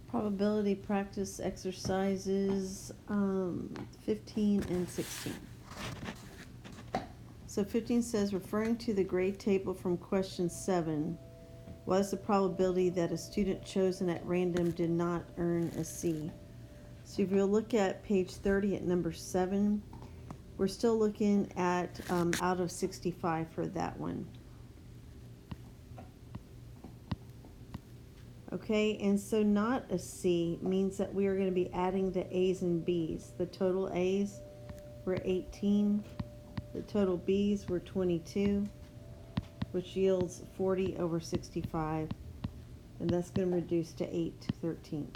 Probability practice exercises 15 and 16. So 15 says, referring to the grade table from question 7, what is the probability that a student chosen at random did not earn a C? So if you'll look at page 30 at number 7, we're still looking at out of 65 for that one. Okay, and so not a C means that we are going to be adding the A's and B's. The total A's were 18, the total B's were 22, which yields 40 over 65, and that's going to reduce to 8/13.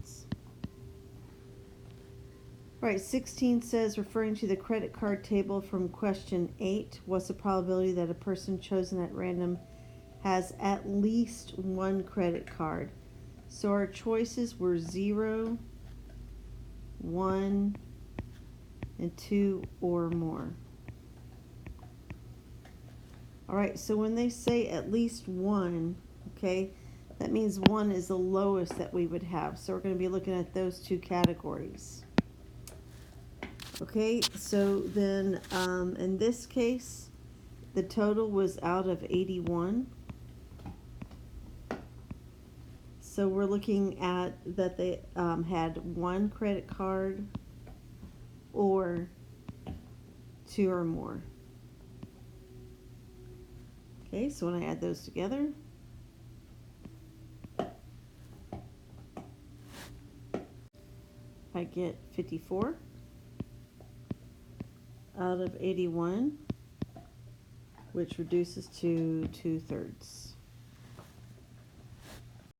All right, 16 says, referring to the credit card table from question 8, what's the probability that a person chosen at random has at least one credit card? So our choices were 0, 1, and 2 or more. All right, so when they say at least 1, okay, that means 1 is the lowest that we would have. So we're going to be looking at those two categories. Okay, so then in this case, the total was out of 81. So we're looking at that they had one credit card or 2 or more. Okay, so when I add those together, I get 54 out of 81, which reduces to 2/3.